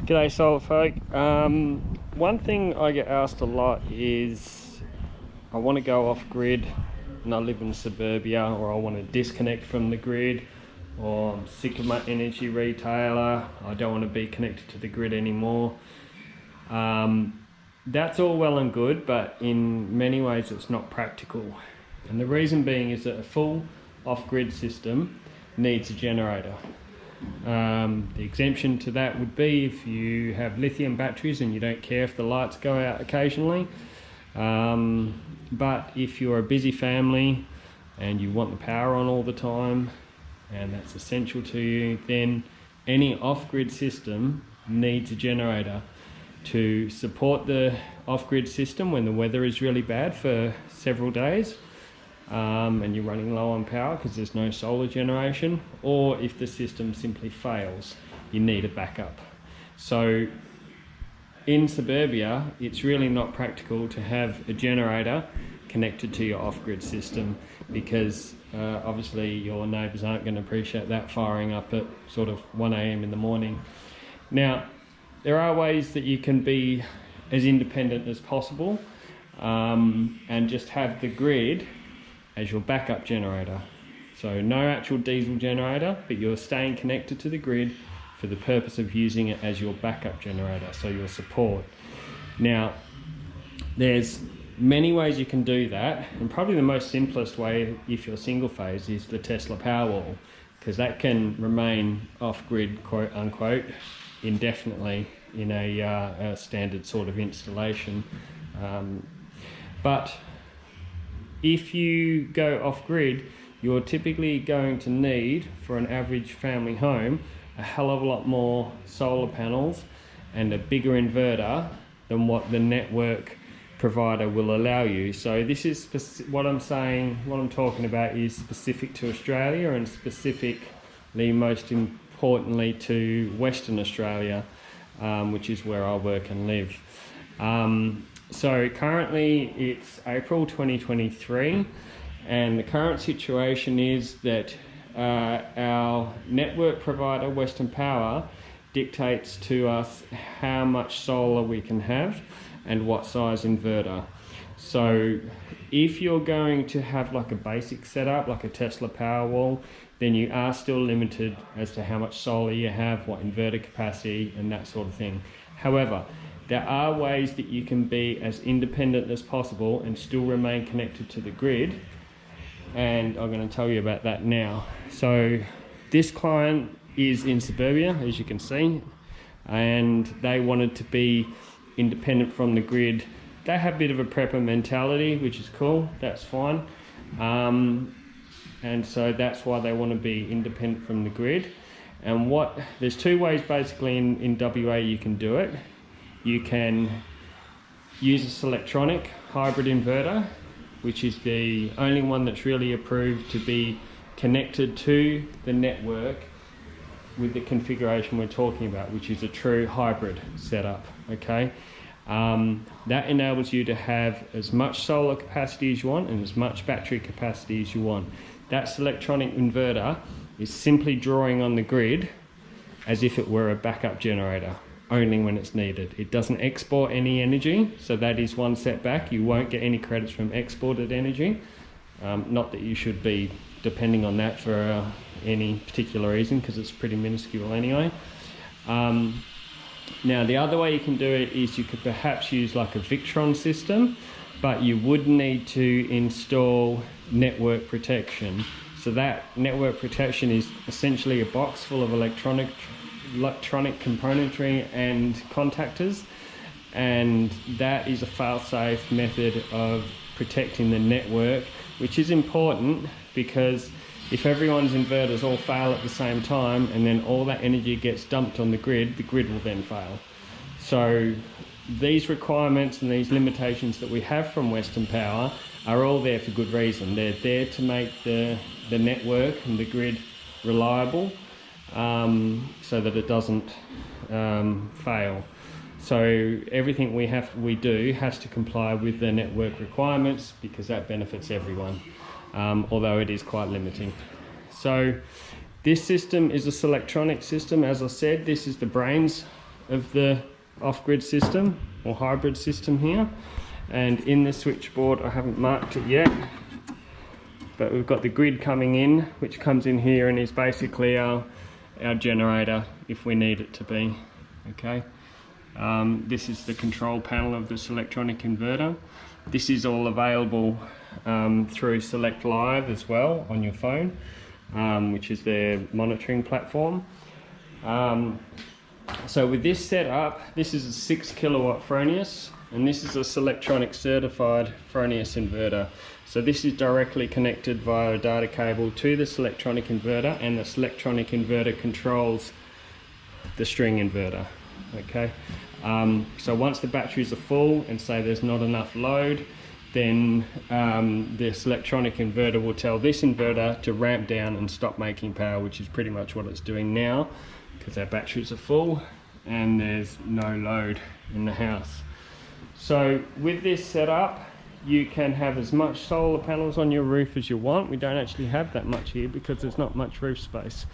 G'day solar folk. One thing I get asked a lot is I want to go off grid and I live in suburbia, or I want to disconnect from the grid, or I'm sick of my energy retailer, I don't want to be connected to the grid anymore. That's all well and good, but in many ways it's not practical. And the reason being is that a full off-grid system needs a generator. The exemption to that would be if you have lithium batteries and you don't care if the lights go out occasionally. But if you're a busy family and you want the power on all the time and that's essential to you, then any off-grid system needs a generator to support the off-grid system when the weather is really bad for several days. And you're running low on power because there's no solar generation, or if the system simply fails, you need a backup. So in suburbia, it's really not practical to have a generator connected to your off-grid system, because obviously your neighbours aren't going to appreciate that firing up at sort of 1 AM in the morning. Now, there are ways that you can be as independent as possible and just have the grid as your backup generator. So no actual diesel generator, but you're staying connected to the grid for the purpose of using it as your backup generator, so your support. Now, there's many ways you can do that, and probably the most simplest way, if you're single phase, is the Tesla Powerwall, because that can remain off-grid, quote unquote, indefinitely in a standard sort of installation. But if you go off-grid, you're typically going to need, for an average family home, a hell of a lot more solar panels and a bigger inverter than what the network provider will allow you. So this is what I'm talking about is specific to Australia, and specifically, most importantly, to Western Australia, which is where I work and live. So currently it's April 2023, and the current situation is that our network provider, Western Power, dictates to us how much solar we can have and what size inverter. So if you're going to have like a basic setup, like a Tesla Powerwall, then you are still limited as to how much solar you have, what inverter capacity, and that sort of thing. However, there are ways that you can be as independent as possible and still remain connected to the grid, and I'm going to tell you about that now. So this client is in suburbia, as you can see, and they wanted to be independent from the grid. They have a bit of a prepper mentality, which is cool, that's fine. And so that's why they want to be independent from the grid. And there's two ways basically in WA you can do it. You can use a Selectronic hybrid inverter, which is the only one that's really approved to be connected to the network with the configuration we're talking about, which is a true hybrid setup, okay? That enables you to have as much solar capacity as you want and as much battery capacity as you want. That Selectronic inverter is simply drawing on the grid as if it were a backup generator, only when it's needed. It doesn't export any energy, so that is one setback. You won't get any credits from exported energy. Not that you should be depending on that for any particular reason, because it's pretty minuscule anyway. Now, the other way you can do it is you could perhaps use like a Victron system, but you would need to install network protection. So that network protection is essentially a box full of electronic componentry and contactors, and that is a fail-safe method of protecting the network, which is important because if everyone's inverters all fail at the same time and then all that energy gets dumped on the grid will then fail. So these requirements and these limitations that we have from Western Power are all there for good reason. They're there to make the network and the grid reliable, so that it doesn't fail. So everything we do has to comply with the network requirements, because that benefits everyone, although it is quite limiting. So this system is a Selectronic system. As I said, this is the brains of the off-grid system or hybrid system here, and in the switchboard I haven't marked it yet, but we've got the grid coming in, which comes in here and is basically our generator if we need it to be. Okay, this is the control panel of the Selectronic inverter. This is all available through Select Live as well on your phone, which is their monitoring platform. So with this setup, this is a 6 kilowatt Fronius, and this is a Selectronic certified Fronius inverter. So this is directly connected via a data cable to the Selectronic inverter, and the Selectronic inverter controls the string inverter. Okay, so once the batteries are full and say there's not enough load, then the Selectronic inverter will tell this inverter to ramp down and stop making power, which is pretty much what it's doing now, because our batteries are full and there's no load in the house. So with this setup, you can have as much solar panels on your roof as you want. We don't actually have that much here because there's not much roof space.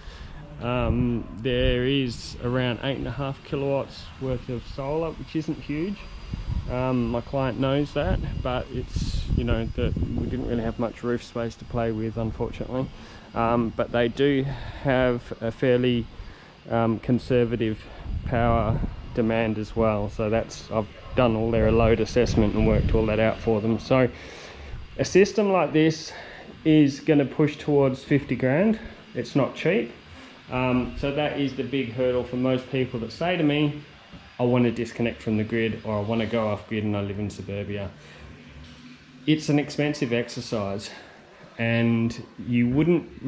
There is around 8.5 kilowatts worth of solar, which isn't huge. My client knows that, but it's, you know, that we didn't really have much roof space to play with, unfortunately. But they do have a fairly conservative power demand as well. So that's, I've done all their load assessment and worked all that out for them. So a system like this is going to push towards 50 grand. It's not cheap. So that is the big hurdle for most people that say to me, I want to disconnect from the grid, or I want to go off grid and I live in suburbia. It's an expensive exercise, and you wouldn't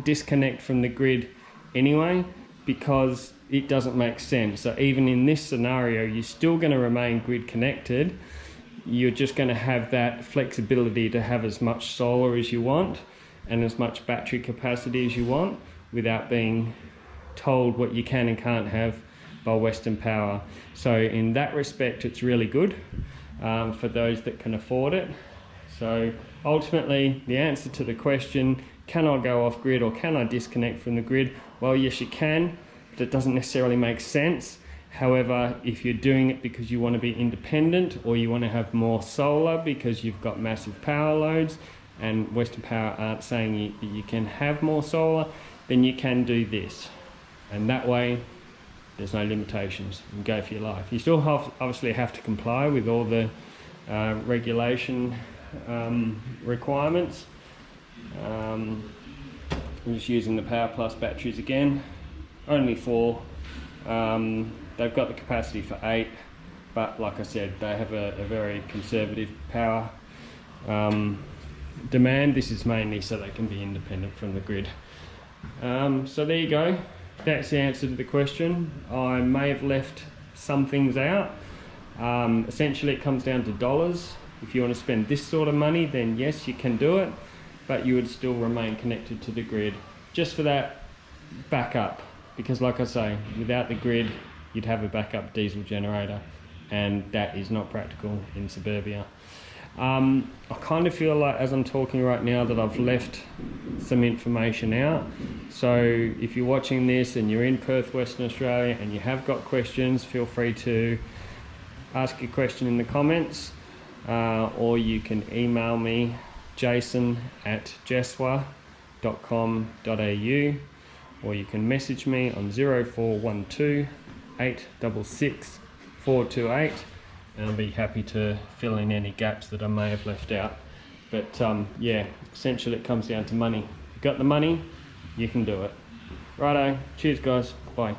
disconnect from the grid anyway, because it doesn't make sense. So even in this scenario, you're still going to remain grid connected. You're just going to have that flexibility to have as much solar as you want and as much battery capacity as you want, without being told what you can and can't have by Western Power. So in that respect, it's really good for those that can afford it. So ultimately, the answer to the question, can I go off grid or can I disconnect from the grid? Well, yes, you can, but it doesn't necessarily make sense. However, if you're doing it because you want to be independent, or you want to have more solar because you've got massive power loads, and Western Power aren't saying you can have more solar, then you can do this. And that way, there's no limitations. You can go for your life. You still obviously have to comply with all the regulation requirements. I'm just using the PowerPlus batteries again. Only 4. They've got the capacity for 8, but like I said, they have a very conservative power demand. This is mainly so they can be independent from the grid. So there you go. That's the answer to the question. I may have left some things out. Essentially, it comes down to dollars. If you want to spend this sort of money, then yes, you can do it, but you would still remain connected to the grid just for that backup. Because like I say, without the grid, you'd have a backup diesel generator, and that is not practical in suburbia. I kind of feel like, as I'm talking right now, that I've left some information out. So if you're watching this and you're in Perth, Western Australia, and you have got questions, feel free to ask your question in the comments, or you can email me, jason@jeswa.com.au, or you can message me on 0412 866 428. And I'll be happy to fill in any gaps that I may have left out. But yeah, essentially it comes down to money. If you've got the money, you can do it. Righto, cheers guys, bye.